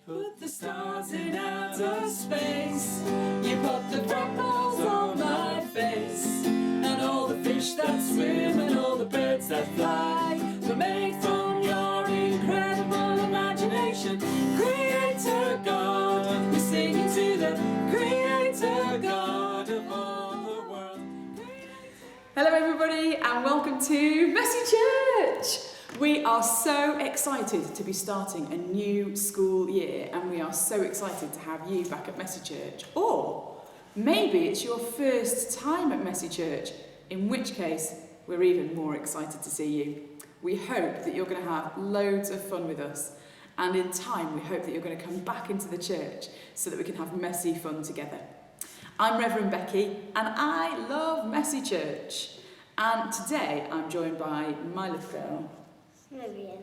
Put the stars in outer space. You put the freckles on my face. And all the fish that swim and all the birds that fly were made from your incredible imagination. Creator God, we're singing to the Creator God of all the world. Hello everybody and welcome to Messy Church. We are so excited to be starting a new school year, and we are so excited to have you back at Messy Church. Or maybe it's your first time at Messy Church, in which case we're even more excited to see you. We hope that you're going to have loads of fun with us, and in time we hope that you're going to come back into the church so that we can have messy fun together. I'm Reverend Becky and I love Messy Church, and today I'm joined by my little girl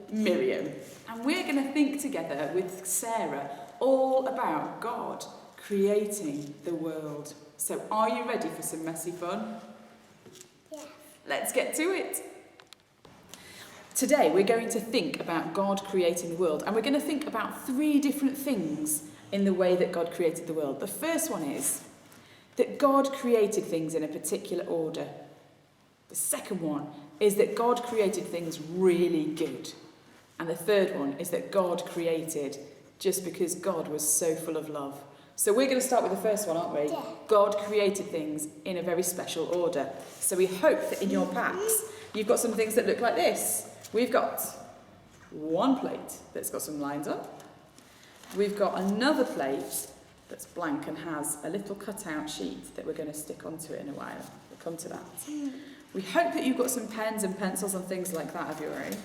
Miriam, and we're going to think together with Sarah all about God creating the world. So are you ready for some messy fun? Yeah. Let's get to it. Today we're going to think about God creating the world, and we're going to think about three different things in the way that God created the world. The first one is that God created things in a particular order. The second one is that God created things really good. And the third one is that God created just because God was so full of love. So we're going to start with the first one, aren't we? Yeah. God created things in a very special order. So we hope that in your packs you've got some things that look like this. We've got one plate that's got some lines on. We've got another plate that's blank and has a little cut-out sheet that we're going to stick onto it in a while. We'll come to that. We hope that you've got some pens and pencils and things like that of your own.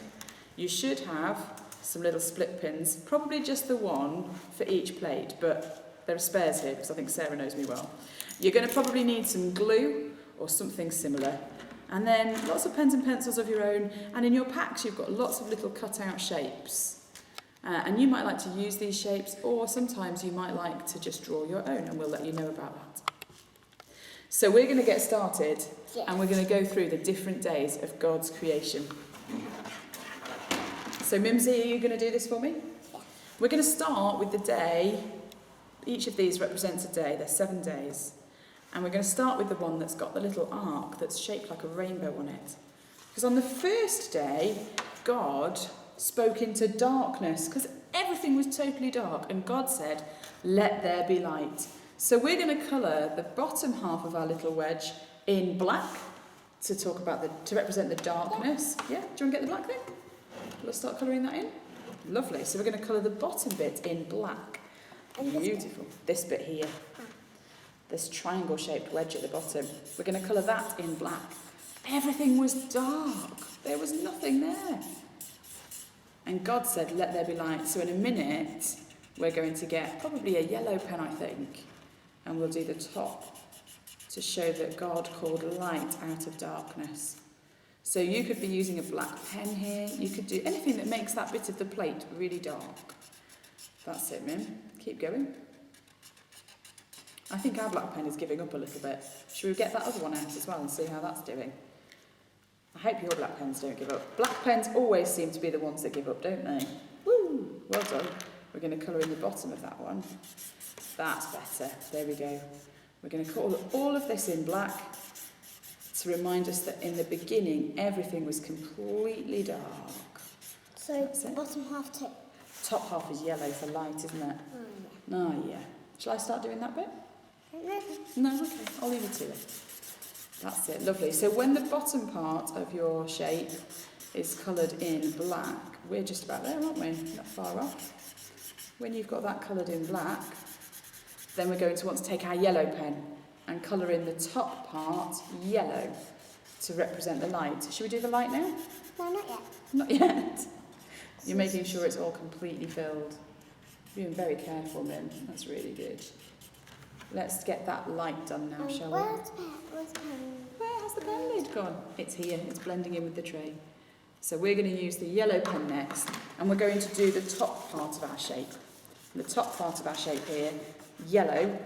You should have some little split pins, probably just the one for each plate, but there are spares here because I think Sarah knows me well. You're going to probably need some glue or something similar, and then lots of pens and pencils of your own, and in your packs you've got lots of little cut-out shapes. And you might like to use these shapes, or sometimes you might like to just draw your own, and we'll let you know about that. So we're going to get started, and we're going to go through the different days of God's creation. So Mimsy, are you going to do this for me? Yeah. We're going to start with the day. Each of these represents a day. There's 7 days. And we're going to start with the one that's got the little arc that's shaped like a rainbow on it. Because on the first day, God spoke into darkness, because everything was totally dark, and God said, "Let there be light." So we're going to colour the bottom half of our little wedge in black to represent the darkness. Yeah, do you want to get the black thing? Let's start colouring that in. Lovely. So we're going to colour the bottom bit in black. Beautiful. This bit here. This triangle-shaped wedge at the bottom. We're going to colour that in black. Everything was dark. There was nothing there. And God said, "Let there be light." So in a minute, we're going to get probably a yellow pen, I think, and we'll do the top to show that God called light out of darkness. So you could be using a black pen here. You could do anything that makes that bit of the plate really dark. That's it, Mim. Keep going. I think our black pen is giving up a little bit. Should we get that other one out as well and see how that's doing? I hope your black pens don't give up. Black pens always seem to be the ones that give up, don't they? Woo! Well done. We're going to colour in the bottom of that one. That's better. There we go. We're going to colour all of this in black to remind us that in the beginning everything was completely dark. So the bottom half too. Top half is yellow for light, isn't it? Oh, Oh, yeah. Shall I start doing that bit? yeah. No, okay. I'll leave you to it. That's it. Lovely. So when the bottom part of your shape is coloured in black, we're just about there, aren't we? Not far off. When you've got that coloured in black, then we're going to want to take our yellow pen and colour in the top part yellow to represent the light. Should we do the light now? No, not yet. Not yet. You're making sure it's all completely filled. You're being very careful, Min. That's really good. Let's get that light done now, shall we? Where's the pen? Where has the pen lid gone? It's here. It's blending in with the tray. So we're going to use the yellow pen next, and we're going to do the top part of our shape. The top part of our shape here, yellow,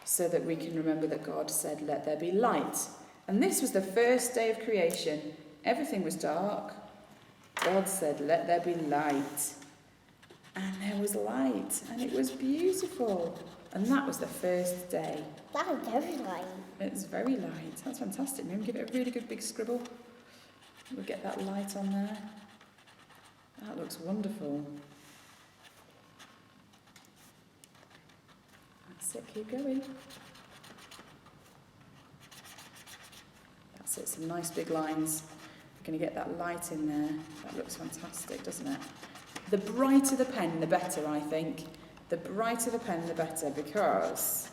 so that we can remember that God said, "Let there be light." And this was the first day of creation. Everything was dark. God said, "Let there be light." And there was light, and it was beautiful. And that was the first day. That was very light. It's very light. That's fantastic. Maybe give it a really good big scribble. We'll get that light on there. That looks wonderful. That's it, keep going. That's it, some nice big lines. We're going to get that light in there. That looks fantastic, doesn't it? The brighter the pen, the better, I think. The brighter the pen, the better, because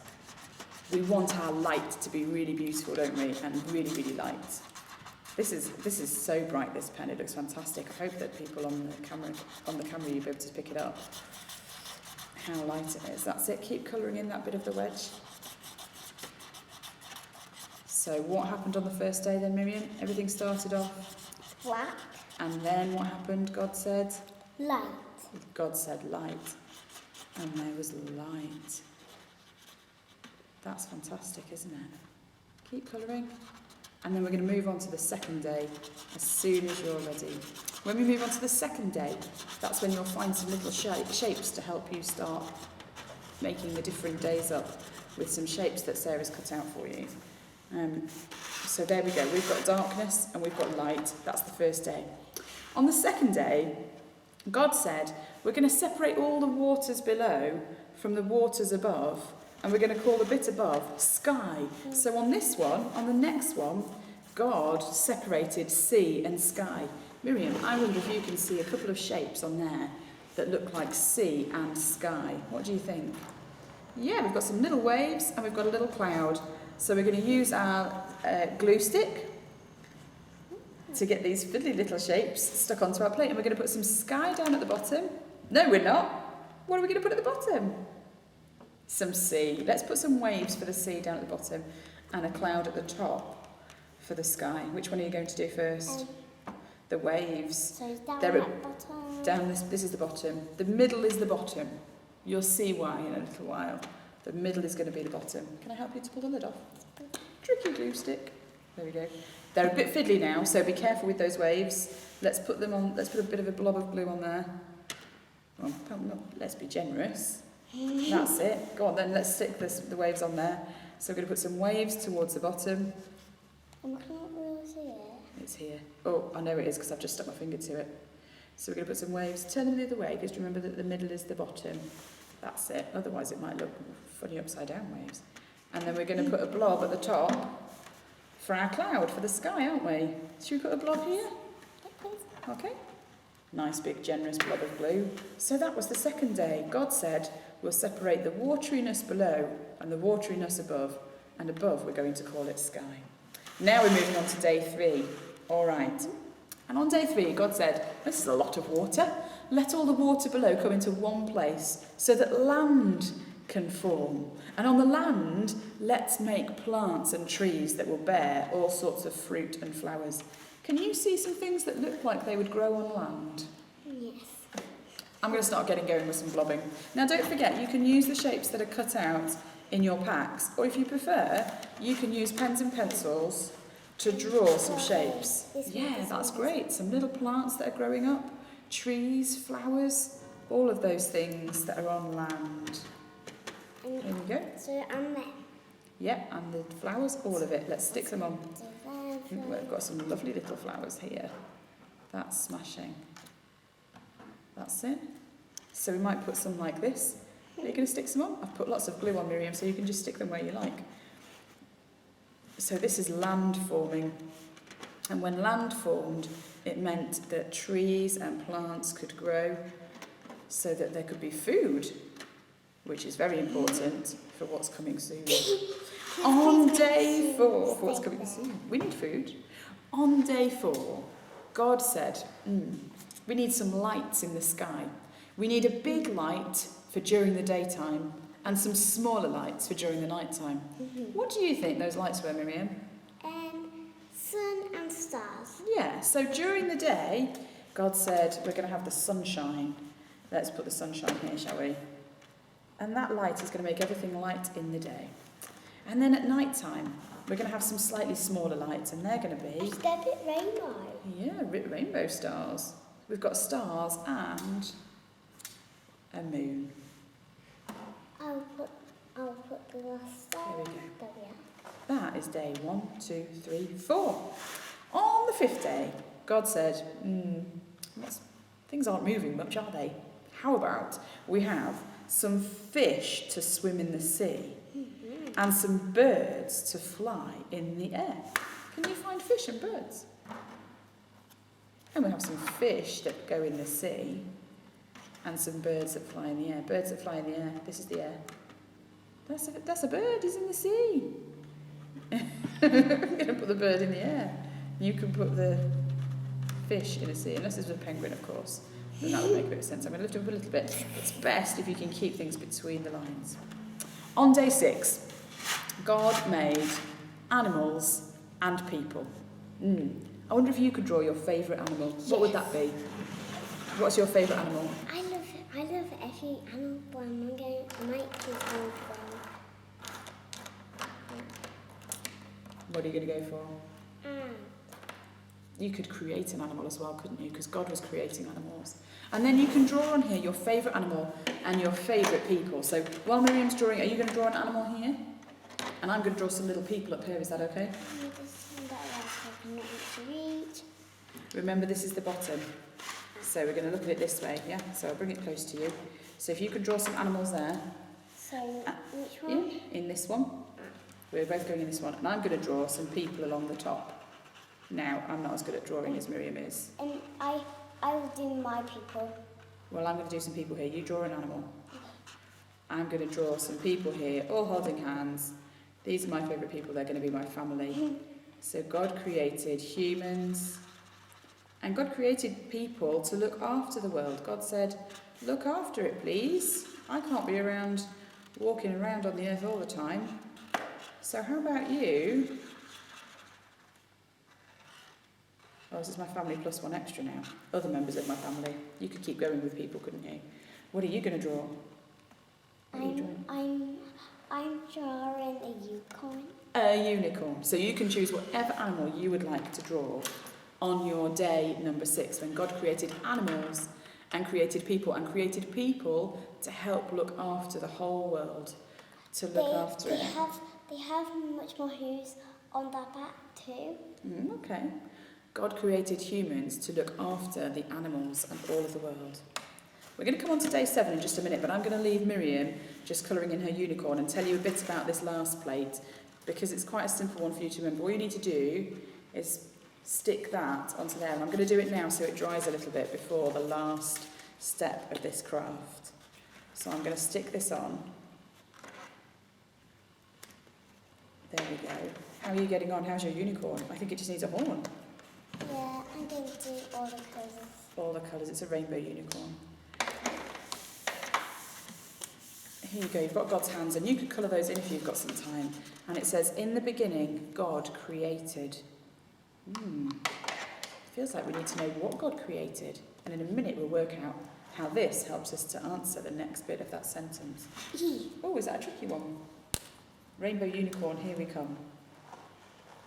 we want our light to be really beautiful, don't we? And really, really light. This is so bright, this pen. It looks fantastic. I hope that people on the camera you'll be able to pick it up. How light it is. That's it. Keep colouring in that bit of the wedge. So what happened on the first day then, Miriam? Everything started off Black. and then what happened? God said? Light. God said light. And there was light. That's fantastic, isn't it? Keep colouring. And then we're going to move on to the second day as soon as you're ready. When we move on to the second day, that's when you'll find some little shapes to help you start making the different days up with some shapes that Sarah's cut out for you. So there we go. We've got darkness and we've got light. That's the first day. On the second day, God said, we're going to separate all the waters below from the waters above, and we're going to call the bit above sky. So on this one, on the next one, God separated sea and sky. Miriam, I wonder if you can see a couple of shapes on there that look like sea and sky. What do you think? Yeah, we've got some little waves and we've got a little cloud. So we're going to use our glue stick to get these fiddly little shapes stuck onto our plate, and we're going to put some sky down at the bottom. No, we're not. What are we going to put at the bottom? Some sea. Let's put some waves for the sea down at the bottom and a cloud at the top for the sky. Which one are you going to do first? The waves. So it's down They're at the bottom. Down this is the bottom. The middle is the bottom. You'll see why in a little while. The middle is going to be the bottom. Can I help you to pull the lid off? Tricky glue stick. There we go. They're a bit fiddly now, so be careful with those waves. Let's put them on. Let's put a bit of a blob of glue on there. Well, let's be generous. That's it. Go on then, let's stick the waves on there. So we're going to put some waves towards the bottom. I can't really see it. It's here. Oh, I know it is because I've just stuck my finger to it. So we're going to put some waves. Turn them the other way, because remember that the middle is the bottom. That's it. Otherwise it might look funny upside down waves. And then we're going to put a blob at the top for our cloud, for the sky, aren't we? Should we put a blob here? Okay. Nice big generous blob of glue. So that was the second day. God said we'll separate the wateryness below and the wateryness above, and above we're going to call it sky. Now we're moving on to day 3. All right. And on day 3, God said, this is a lot of water. Let all the water below come into one place so that land can form. And on the land, let's make plants and trees that will bear all sorts of fruit and flowers. Can you see some things that look like they would grow on land? Yes. I'm going to start getting going with some blobbing. Now don't forget, you can use the shapes that are cut out in your packs, or if you prefer, you can use pens and pencils to draw some shapes. Yeah, that's great. Some little plants that are growing up, trees, flowers, all of those things that are on land. There we go. So I'm there. Yep, and the flowers, all of it. Let's stick them on. We've got some lovely little flowers here. That's smashing. That's it. So we might put some like this. Are you going to stick some on? I've put lots of glue on, Miriam, so you can just stick them where you like. So this is land forming. And when land formed, it meant that trees and plants could grow so that there could be food, which is very important for what's coming soon. On day 4, for what's coming soon, we need food. On day 4, God said, we need some lights in the sky. We need a big light for during the daytime and some smaller lights for during the nighttime. What do you think those lights were, Miriam? Sun and stars. Yeah, so during the day, God said, we're going to have the sunshine. Let's put the sunshine here, shall we? And that light is going to make everything light in the day. And then at night time, we're going to have some slightly smaller lights, and they're going to be... Is that a bit rainbow? Yeah, rainbow stars. We've got stars and is day 1, 2, 3, 4. On the 5th day, God said, things aren't moving much, are they? How about we have some fish to swim in the sea and some birds to fly in the air? Can you find fish and birds? And we have some fish that go in the sea and some birds that fly in the air. Birds that fly in the air. This is the air. That's a bird. He's in the sea. I'm going to put the bird in the air. You can put the fish in the sea, unless it's a penguin, of course. Then that would make a bit of sense. I'm going to lift it up a little bit. It's best if you can keep things between the lines. On day 6, God made animals and people. I wonder if you could draw your favourite animal. What would that be? What's your favourite animal? I love every animal, but I might choose one. What are you going to go for? You could create an animal as well, couldn't you? Because God was creating animals. And then you can draw on here your favourite animal and your favourite people. So while Miriam's drawing, are you going to draw an animal here? And I'm going to draw some little people up here. Is that okay? Remember, this is the bottom. So we're going to look at it this way, yeah? So I'll bring it close to you. So if you could draw some animals there. So which one? Yeah, in this one. We're both going in this one. And I'm going to draw some people along the top. Now, I'm not as good at drawing as Miriam is. And I will do my people. Well, I'm going to do some people here. You draw an animal. I'm going to draw some people here, all holding hands. These are my favourite people. They're going to be my family. So God created humans. And God created people to look after the world. God said, look after it, please. I can't be around, walking around on the earth all the time. So how about you? Oh, this is my family plus one extra now. Other members of my family. You could keep going with people, couldn't you? What are you going to draw? What are you drawing? I'm drawing a unicorn. A unicorn. So you can choose whatever animal you would like to draw on your day number 6, when God created animals and created people to help look after the whole world, to look after it. They have much more hairs on their back too. Okay. God created humans to look after the animals and all of the world. We're going to come on to day 7 in just a minute, but I'm going to leave Miriam just colouring in her unicorn and tell you a bit about this last plate, because it's quite a simple one for you to remember. All you need to do is stick that onto there, and I'm going to do it now so it dries a little bit before the last step of this craft. So I'm going to stick this on. There we go. How are you getting on? How's your unicorn? I think it just needs a horn. Yeah, I'm going to do all the colours. All the colours. It's a rainbow unicorn. Here you go. You've got God's hands, and you could colour those in if you've got some time. And it says, in the beginning, God created. Feels like we need to know what God created. And in a minute, we'll work out how this helps us to answer the next bit of that sentence. Oh, is that a tricky one? Rainbow unicorn, here we come.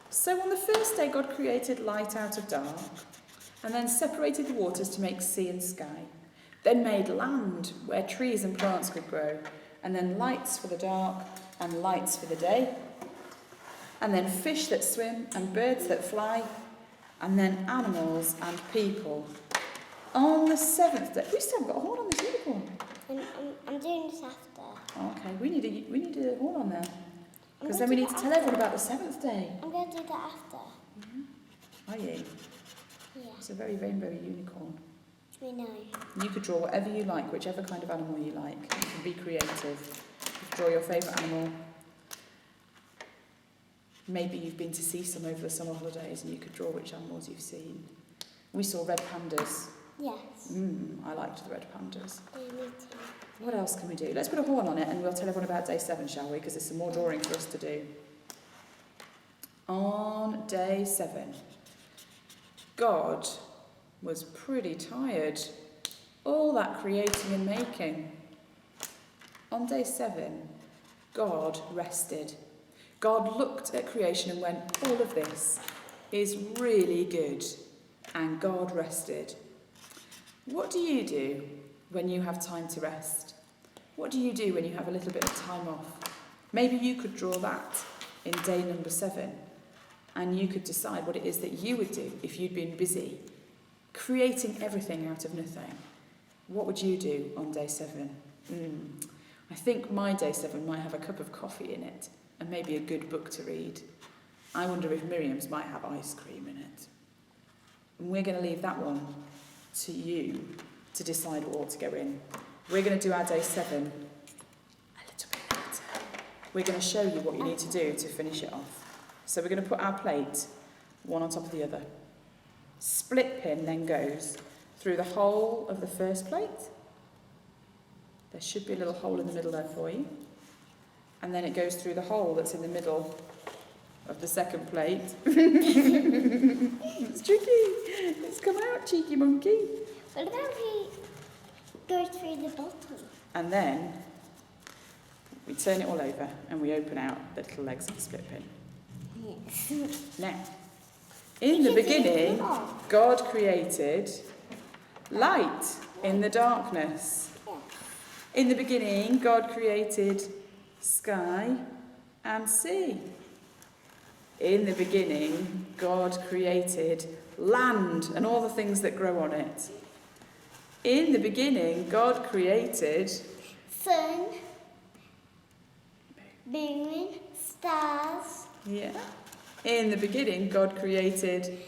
So on the first day, God created light out of dark, and then separated the waters to make sea and sky, then made land where trees and plants could grow, and then lights for the dark and lights for the day, and then fish that swim and birds that fly, and then animals and people. On the 7th day, we still haven't got a horn on this unicorn. I'm doing this after. Okay, we need a horn on there. Because then we need to tell everyone about the 7th day. I'm going to do that after. Are you? Yeah. It's a very rainbow unicorn. We know. You could draw whatever you like, whichever kind of animal you like. You can be creative. You can draw your favourite animal. Maybe you've been to see some over the summer holidays and you could draw which animals you've seen. We saw red pandas. Yes. I liked the red pandas. Yeah, me too. What else can we do? Let's put a horn on it and we'll tell everyone about day 7, shall we? Because there's some more drawing for us to do. On day 7, God was pretty tired. All that creating and making. On day 7, God rested. God looked at creation and went, all of this is really good. And God rested. What do you do when you have time to rest? What do you do when you have a little bit of time off? Maybe you could draw that in day number 7, and you could decide what it is that you would do if you'd been busy creating everything out of nothing. What would you do on day 7? I think my day 7 might have a cup of coffee in it and maybe a good book to read. I wonder if Miriam's might have ice cream in it. And we're going to leave that one to you to decide what ought to go in. We're going to do our day 7 a little bit later. We're going to show you what you need to do to finish it off. So we're going to put our plate one on top of the other. Split pin then goes through the whole of the first plate. There should be a little hole in the middle there for you. And then it goes through the hole that's in the middle of the second plate. It's tricky. It's come out, cheeky monkey. What about we go through the bottom? And then we turn it all over and we open out the little legs of the split pin. Yes. Now, in the beginning, God created light in the darkness. In the beginning, God created sky and sea. In the beginning, God created land and all the things that grow on it. In the beginning, God created Sun, moon, stars, yeah. In the beginning, God created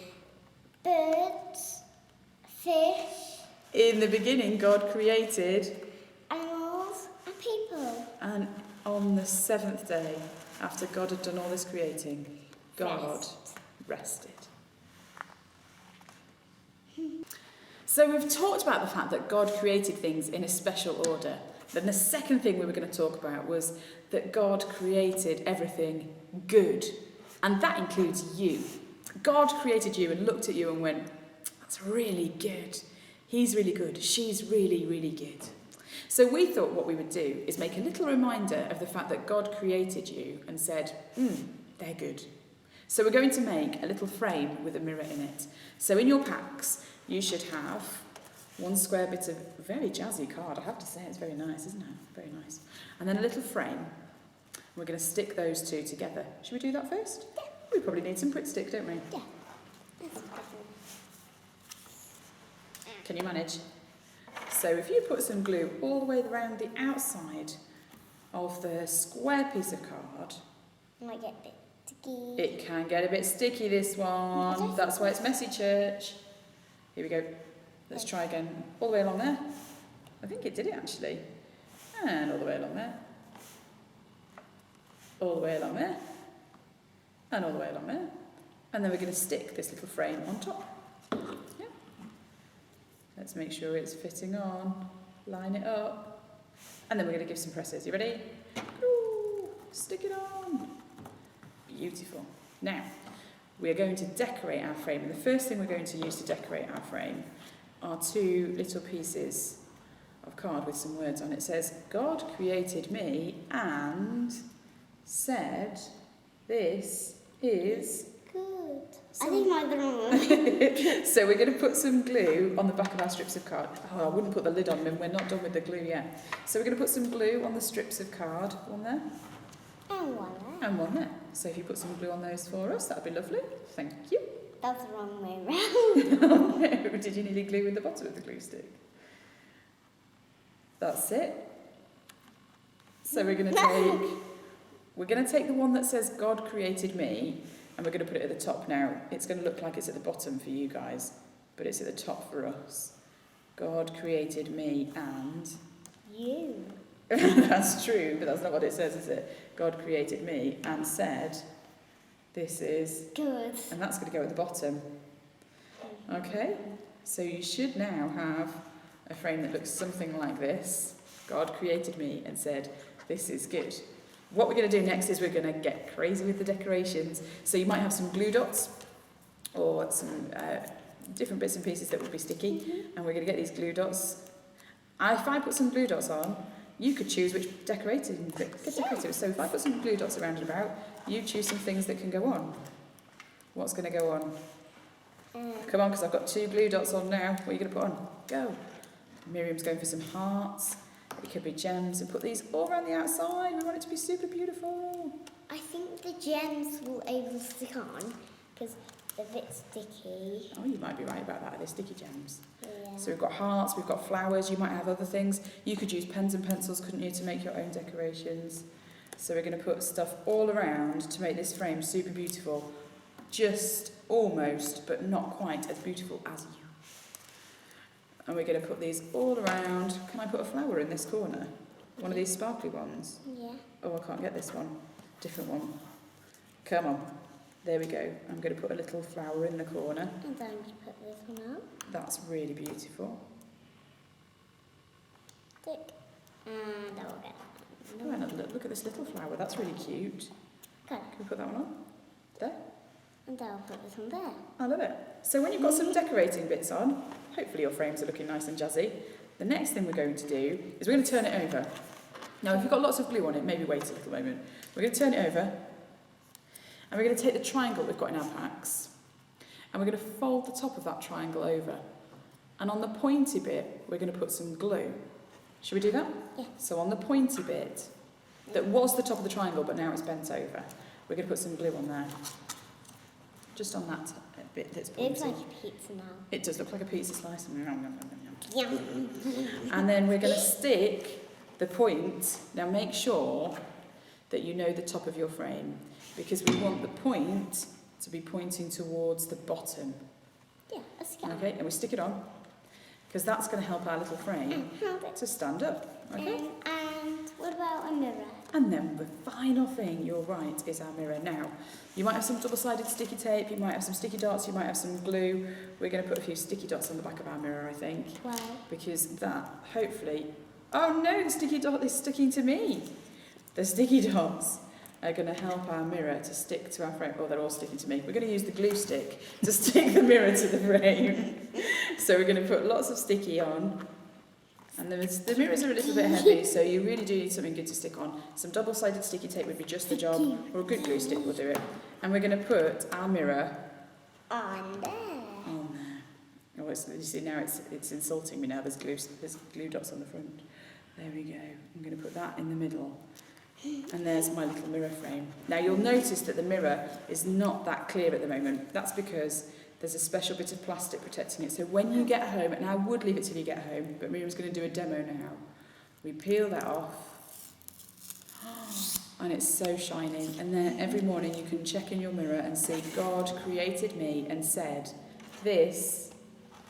birds, fish, in the beginning, God created animals, and people. and on the 7th day, after God had done all this creating, God rested. So we've talked about the fact that God created things in a special order. Then the second thing we were going to talk about was that God created everything good. And that includes you. God created you and looked at you and went, that's really good. He's really good. She's really, really good. So we thought what we would do is make a little reminder of the fact that God created you and said, they're good. So we're going to make a little frame with a mirror in it. So in your packs, you should have one square bit of very jazzy card. I have to say, it's very nice, isn't it? Very nice. And then a little frame. We're going to stick those two together. Should we do that first? Yeah. We probably need some Pritt stick, don't we? Yeah. That's good. Can you manage? So if you put some glue all the way around the outside of the square piece of card, Might get a bit sticky. it can get a bit sticky, this one. That's why it's messy, church. Here we go. Let's try again. All the way along there. I think it did it, actually. And all the way along there. All the way along there. And all the way along there. And then we're going to stick this little frame on top. Yeah. Let's make sure it's fitting on. Line it up. And then we're going to give some presses. You ready? Ooh, stick it on. Beautiful. Now, we're going to decorate our frame. And the first thing we're going to use to decorate our frame are two little pieces of card with some words on it. It says, God created me and said, this is Good. So- I think mine's the wrong one. So we're going to put some glue on the back of our strips of card. Oh, I wouldn't put the lid on them. We're not done with the glue yet. So we're going to put some glue on the strips of card. One there And one there. and one there. So if you put some glue on those for us, that would be lovely. Thank you. That's the wrong way round. Oh no, did you nearly glue with the bottom of the glue stick? That's it. So we're going to take the one that says God created me, and we're going to put it at the top now. It's going to look like it's at the bottom for you guys, but it's at the top for us. God created me and... You. That's true, but that's not what it says, is it? God created me and said, this is... Good. And that's going to go at the bottom. Okay, so you should now have a frame that looks something like this. God created me and said, this is good. What we're going to do next is we're going to get crazy with the decorations. So you might have some glue dots or some different bits and pieces that will be sticky. And we're going to get these glue dots. If I put some glue dots on, you could choose which decorating. So if I put some glue dots around and about, you choose some things that can go on. What's going to go on? Come on, because I've got two glue dots on now. What are you going to put on? Go. Miriam's going for some hearts. It could be gems. And put these all around the outside. We want it to be super beautiful. I think the gems will able to stick on because they're a bit sticky. Oh, you might be right about that. They're sticky gems. Yeah. So we've got hearts, we've got flowers, you might have other things. You could use pens and pencils, couldn't you, to make your own decorations. So we're going to put stuff all around to make this frame super beautiful. Just almost, but not quite as beautiful as you. And we're going to put these all around. Can I put a flower in this corner? One of these sparkly ones? Yeah. Oh, I can't get this one. Different one. Come on. There we go. I'm going to put a little flower in the corner. And then we put this one up. That's really beautiful. Stick. And I'll get Oh, and look at this little flower. That's really cute. Okay. Can we put that one on? There. And I'll put this one there. I love it. So when you've got some decorating bits on, hopefully your frames are looking nice and jazzy, the next thing we're going to do is we're going to turn it over. Now, if you've got lots of glue on it, maybe wait a little moment. We're going to turn it over, and we're going to take the triangle we've got in our packs, and we're going to fold the top of that triangle over. And on the pointy bit, we're going to put some glue. Should we do that? Yeah. So on the pointy bit, that was the top of the triangle, but now it's bent over, we're going to put some glue on there. Just on that bit that's It pointy. looks like a pizza now. It does look like a pizza slice. Yum. And then we're going to stick the point. Now make sure that you know the top of your frame, because we want the point to be pointing towards the bottom. Yeah, let's go. Okay, and we stick it on, because that's going to help our little frame to stand up. Okay? And what about a mirror? And then the final thing, you're right, is our mirror. Now, you might have some double-sided sticky tape, you might have some sticky dots, you might have some glue. We're going to put a few sticky dots on the back of our mirror, I think. Wow. Because that, hopefully... Oh no, the sticky dot is sticking to me. The sticky dots are going to help our mirror to stick to our frame. Oh, they're all sticking to me. We're going to use the glue stick to stick the mirror to the frame. So we're going to put lots of sticky on. And the mirrors are a little bit heavy, so you really do need something good to stick on. Some double-sided sticky tape would be just the job, or a good glue stick will do it. And we're going to put our mirror On there. on there. Oh, you see now it's insulting me now. There's glue dots on the front. There we go. I'm going to put that in the middle. And there's my little mirror frame. Now you'll notice that the mirror is not that clear at the moment. That's because there's a special bit of plastic protecting it. So when you get home, and I would leave it till you get home, but Miriam's going to do a demo now. We peel that off. And it's so shiny. And then every morning you can check in your mirror and see God created me and said, this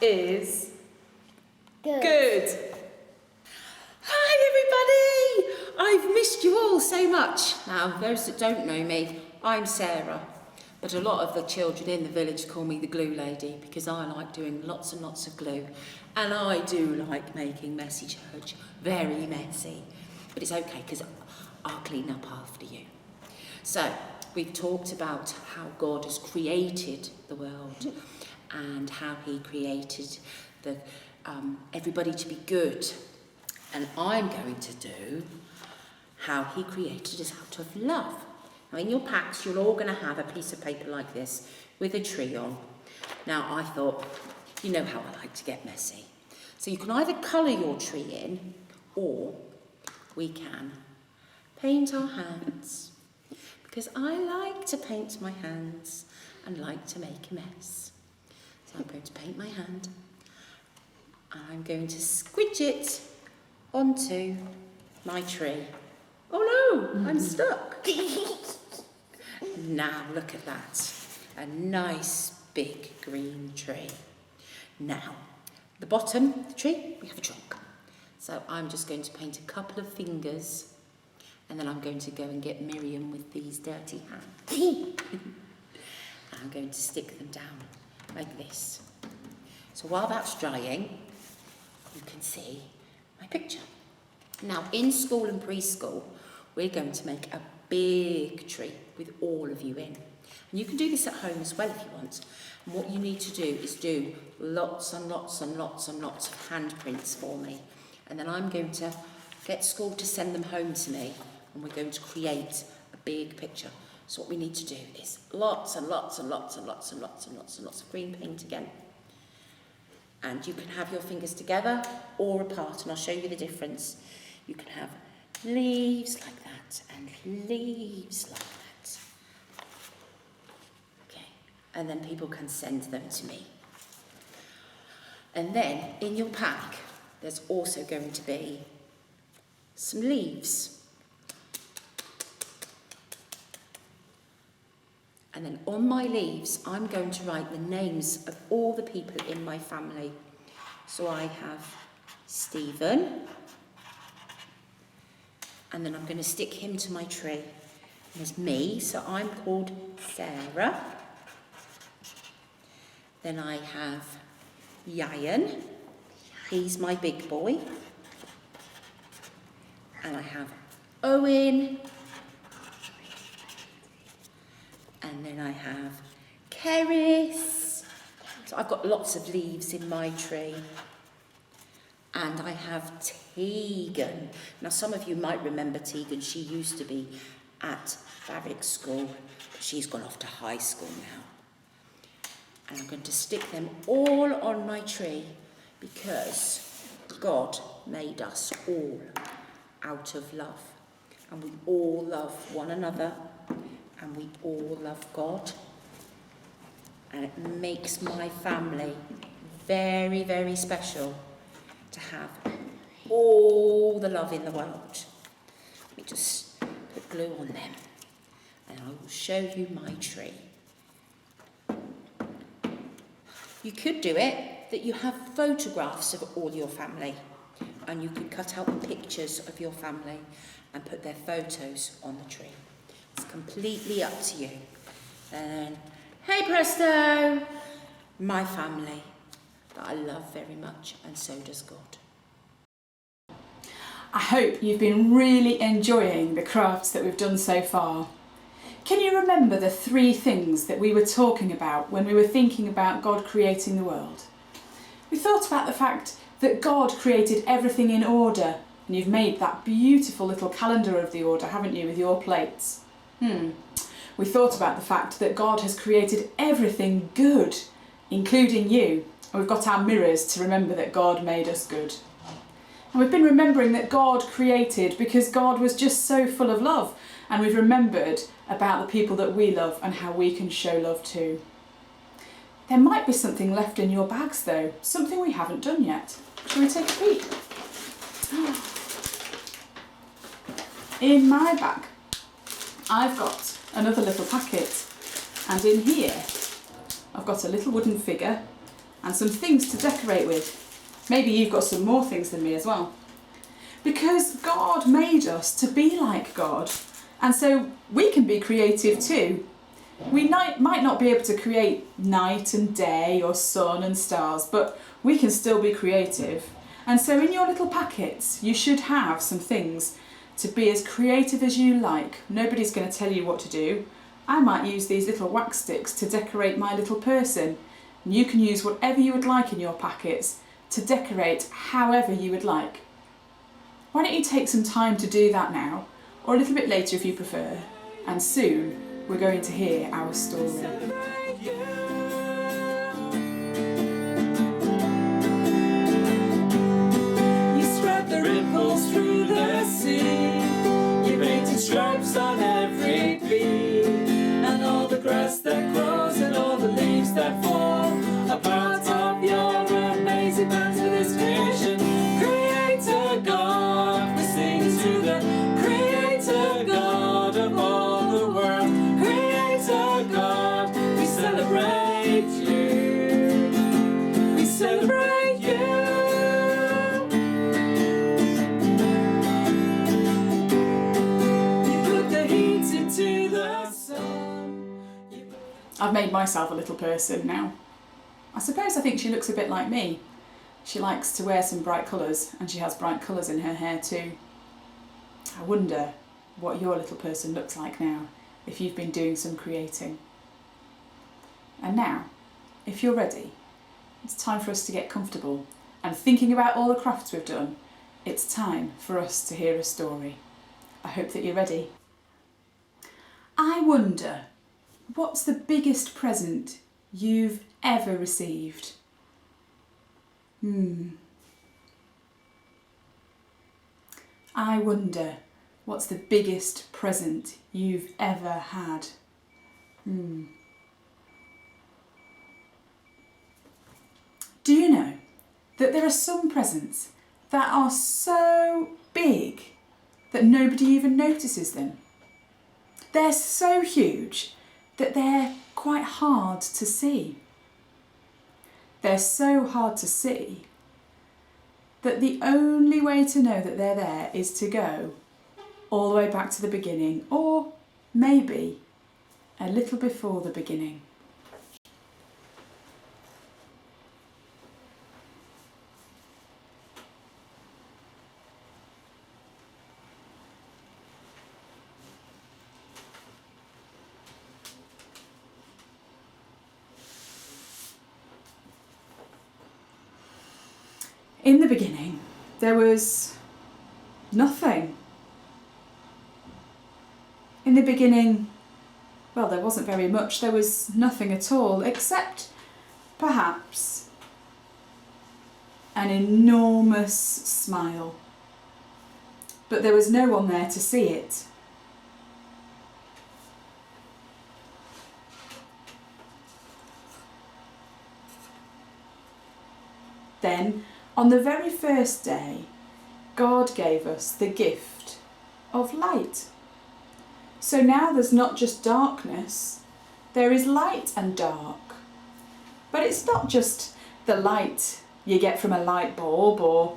is good. Hi everybody! I've missed you all so much. Now, those that don't know me, I'm Sarah. But a lot of the children in the village call me the glue lady because I like doing lots and lots of glue. And I do like making messy church, very messy. But it's okay because I'll clean up after you. So, we've talked about how God has created the world and how he created everybody to be good. And I'm going to do how he created us out of love. Now in your packs, you're all going to have a piece of paper like this with a tree on. Now I thought, you know how I like to get messy. So you can either colour your tree in, or we can paint our hands. Because I like to paint my hands and like to make a mess. So I'm going to paint my hand. And I'm going to squidge it onto my tree. Oh no, I'm stuck. Now look at that, a nice big green tree. Now, the bottom of the tree, we have a trunk. So I'm just going to paint a couple of fingers and then I'm going to go and get Miriam with these dirty hands. I'm going to stick them down like this. So while that's drying, you can see my picture. Now, in school and preschool, we're going to make a big tree with all of you in. And you can do this at home as well if you want. And what you need to do is do lots and lots and lots and lots of handprints for me. And then I'm going to get school to send them home to me. And we're going to create a big picture. So what we need to do is lots and lots and lots and lots and lots and lots and lots of green paint again. And you can have your fingers together or apart, and I'll show you the difference. You can have leaves like that and leaves like and then people can send them to me. And then in your pack, there's also going to be some leaves. And then on my leaves, I'm going to write the names of all the people in my family. So I have Stephen, and then I'm going to stick him to my tree. There's me, so I'm called Sarah. Then I have Yayan, he's my big boy. And I have Owen. And then I have Keris. So I've got lots of leaves in my tree. And I have Tegan. Now some of you might remember Tegan. She used to be at Barrack School, but she's gone off to high school now. And I'm going to stick them all on my tree because God made us all out of love. And we all love one another, and we all love God. And it makes my family very, very special to have all the love in the world. Let me just put glue on them, and I will show you my tree. You could do it that you have photographs of all your family, and you could cut out pictures of your family and put their photos on the tree. It's completely up to you. And hey presto, my family that I love very much, and so does God. I hope you've been really enjoying the crafts that we've done so far. Can you remember the 3 things that we were talking about when we were thinking about God creating the world? We thought about the fact that God created everything in order, and you've made that beautiful little calendar of the order, haven't you, with your plates? We thought about the fact that God has created everything good, including you, and we've got our mirrors to remember that God made us good. And we've been remembering that God created because God was just so full of love, and we've remembered about the people that we love and how we can show love too. There might be something left in your bags though, something we haven't done yet. Shall we take a peek? In my bag, I've got another little packet, and in here I've got a little wooden figure and some things to decorate with. Maybe you've got some more things than me as well. Because God made us to be like God, and so we can be creative too. We might not be able to create night and day or sun and stars, but we can still be creative. And so in your little packets, you should have some things to be as creative as you like. Nobody's going to tell you what to do. I might use these little wax sticks to decorate my little person. And you can use whatever you would like in your packets to decorate however you would like. Why don't you take some time to do that now, or a little bit later if you prefer, and soon we're going to hear our story. You spread the ripples through the sea. You painted stripes on every bee, and all the grass that grows and all the leaves that fall are part of your amazing plan to this creation. Creator God, we sing to the Creator God of all the world. Creator God, we celebrate you. We celebrate you. You put the heat into the sun. I've made myself a little person now. I think she looks a bit like me. She likes to wear some bright colours, and she has bright colours in her hair too. I wonder what your little person looks like now, if you've been doing some creating. And now, if you're ready, it's time for us to get comfortable, and thinking about all the crafts we've done, it's time for us to hear a story. I hope that you're ready. I wonder, what's the biggest present you've ever received? I wonder, what's the biggest present you've ever had? that there are some presents that are so big that nobody even notices them. They're so huge that they're quite hard to see. They're so hard to see that the only way to know that they're there is to go all the way back to the beginning, or maybe a little before the beginning. In the beginning, there was nothing. In the beginning, well, there wasn't very much. There was nothing at all, except perhaps an enormous smile. But there was no one there to see it. Then, on the very first day, God gave us the gift of light. So now there's not just darkness, there is light and dark. But it's not just the light you get from a light bulb, or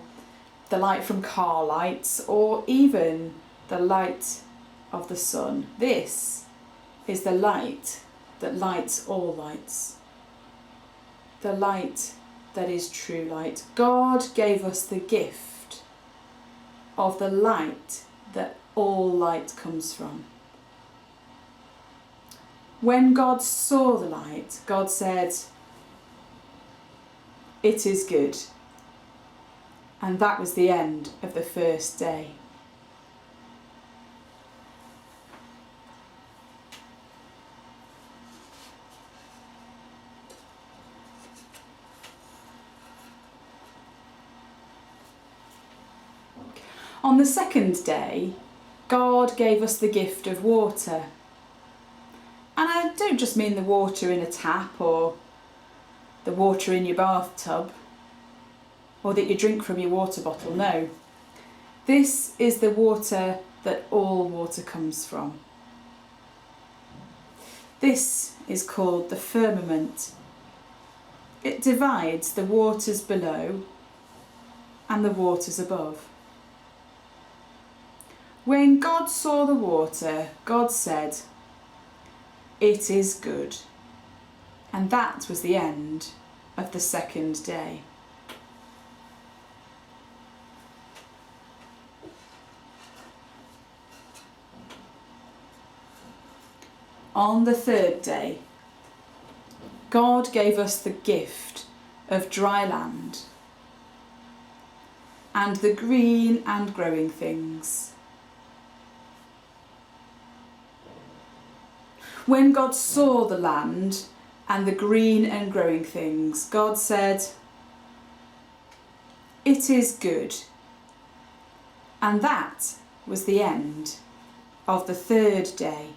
the light from car lights, or even the light of the sun. This is the light that lights all lights. The light that is true light. God gave us the gift of the light that all light comes from. When God saw the light, God said, "It is good." And that was the end of the first day. On the second day, God gave us the gift of water. And I don't just mean the water in a tap or the water in your bathtub or that you drink from your water bottle, no. This is the water that all water comes from. This is called the firmament. It divides the waters below and the waters above. When God saw the water, God said, "It is good." And that was the end of the second day. On the third day, God gave us the gift of dry land and the green and growing things. When God saw the land and the green and growing things, God said, "It is good." And that was the end of the third day.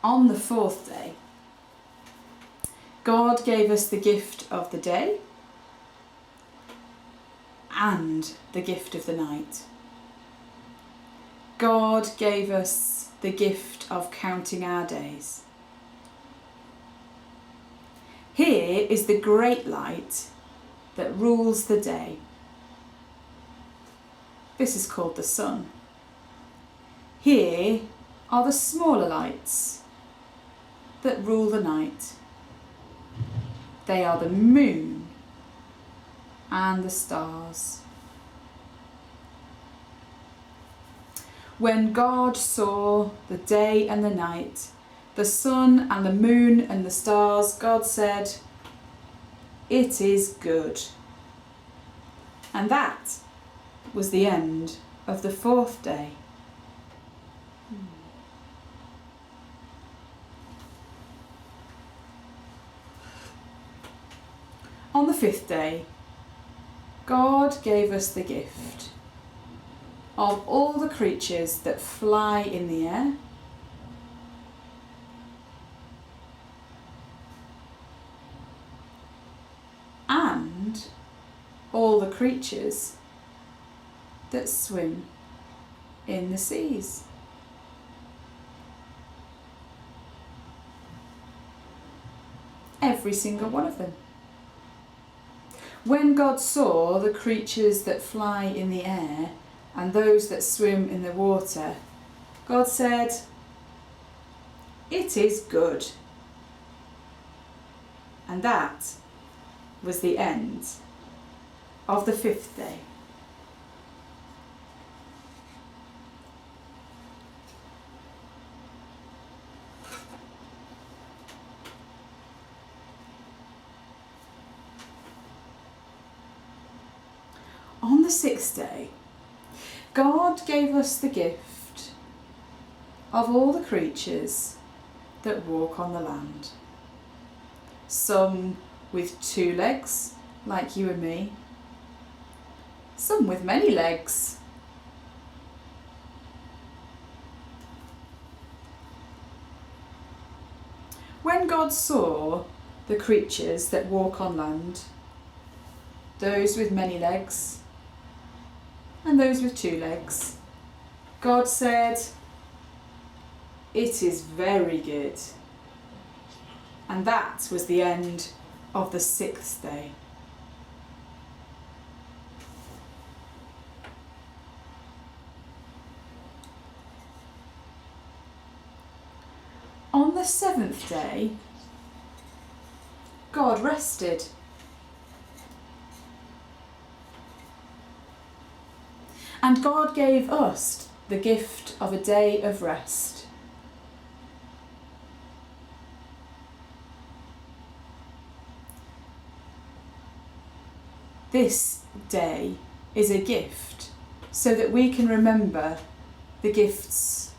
On the fourth day, God gave us the gift of the day and the gift of the night. God gave us the gift of counting our days. Here is the great light that rules the day. This is called the sun. Here are the smaller lights that rule the night. They are the moon and the stars. When God saw the day and the night, the sun and the moon and the stars, God said, "It is good." And that was the end of the fourth day. On the fifth day, God gave us the gift of all the creatures that fly in the air, and all the creatures that swim in the seas. Every single one of them. When God saw the creatures that fly in the air and those that swim in the water, God said, "It is good." And that was the end of the 5th day. On the 6th day, God gave us the gift of all the creatures that walk on the land. Some with 2 legs, like you and me. Some with many legs. When God saw the creatures that walk on land, those with many legs and those with 2 legs, God said, "It is very good." And that was the end of the 6th day. On the 7th day, God rested. And God gave us the gift of a day of rest. This day is a gift so that we can remember the gifts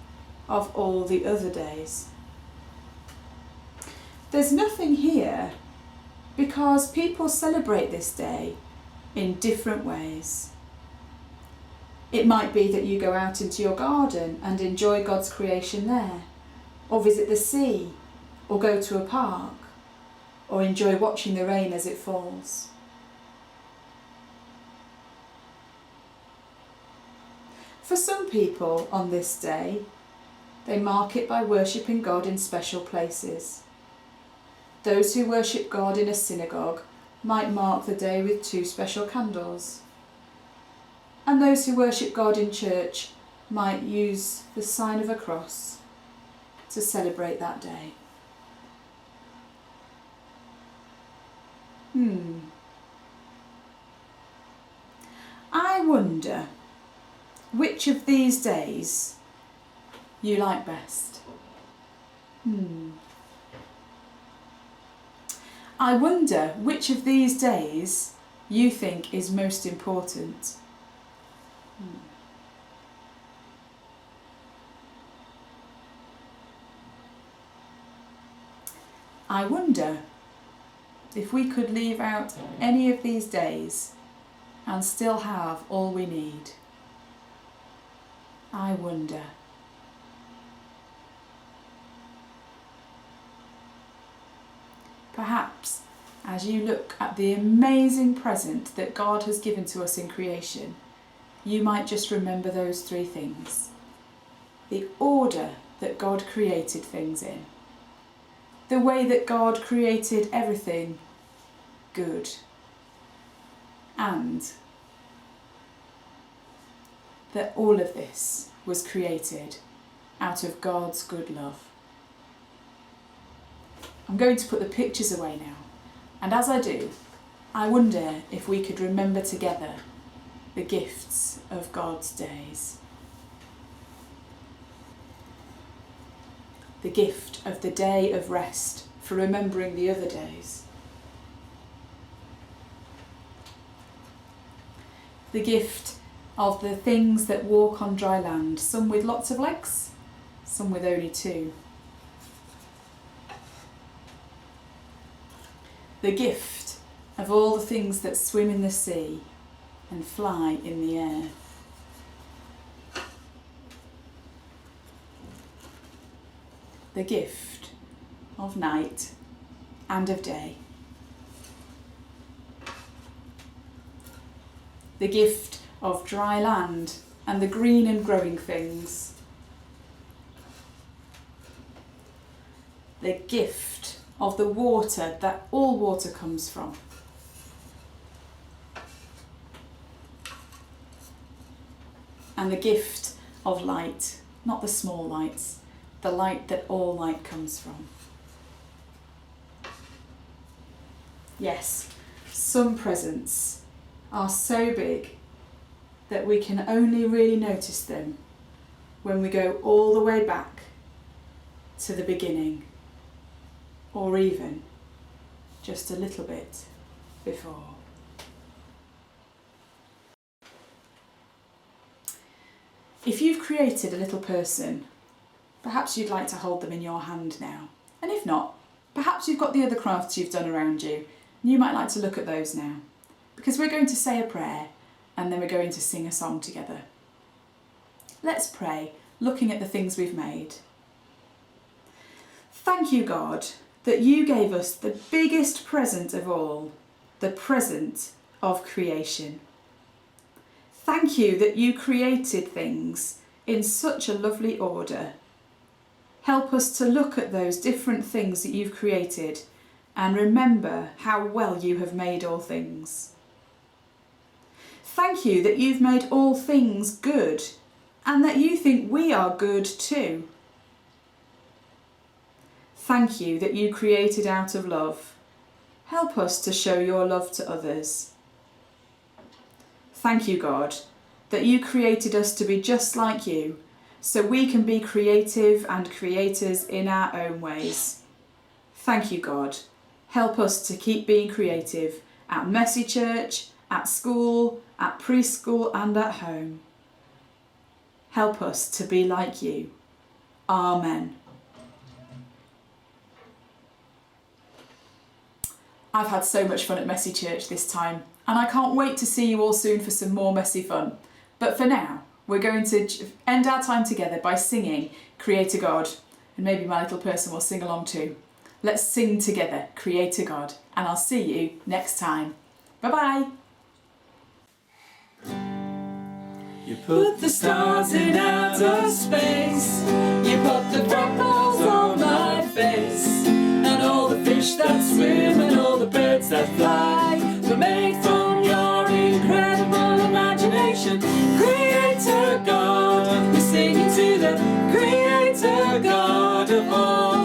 of all the other days. There's nothing here because people celebrate this day in different ways. It might be that you go out into your garden and enjoy God's creation there, or visit the sea, or go to a park, or enjoy watching the rain as it falls. For some people on this day, they mark it by worshipping God in special places. Those who worship God in a synagogue might mark the day with 2 special candles. And those who worship God in church might use the sign of a cross to celebrate that day. I wonder which of these days you like best. I wonder which of these days you think is most important. I wonder if we could leave out any of these days and still have all we need. I wonder. Perhaps as you look at the amazing present that God has given to us in creation, you might just remember those 3 things. The order that God created things in. The way that God created everything good. And that all of this was created out of God's good love. I'm going to put the pictures away now, and as I do, I wonder if we could remember together the gifts of God's days. The gift of the day of rest for remembering the other days. The gift of the things that walk on dry land, some with lots of legs, some with only 2. The gift of all the things that swim in the sea and fly in the air. the gift of night and of day. The gift of dry land and the green and growing things. The gift of the water that all water comes from. And the gift of light, not the small lights, the light that all light comes from. Yes, some presents are so big that we can only really notice them when we go all the way back to the beginning, or even just a little bit before. If you've created a little person, perhaps you'd like to hold them in your hand now. And if not, perhaps you've got the other crafts you've done around you, and you might like to look at those now. Because we're going to say a prayer, and then we're going to sing a song together. Let's pray, looking at the things we've made. Thank you, God, that you gave us the biggest present of all, the present of creation. Thank you that you created things in such a lovely order. Help us to look at those different things that you've created and remember how well you have made all things. Thank you that you've made all things good and that you think we are good too. Thank you that you created out of love. Help us to show your love to others. Thank you, God, that you created us to be just like you, so we can be creative and creators in our own ways. Thank you, God. Help us to keep being creative at Mercy Church, at school, at preschool and at home. Help us to be like you. Amen. I've had so much fun at Messy Church this time, and I can't wait to see you all soon for some more messy fun. But for now, we're going to end our time together by singing Creator God, and maybe my little person will sing along too. Let's sing together, Creator God, and I'll see you next time. Bye-bye. You put the stars in outer space. You put the freckles on my face. And all the fish that swim and all the birds that fly were made from your incredible imagination. Creator God, we're singing to the Creator God of all.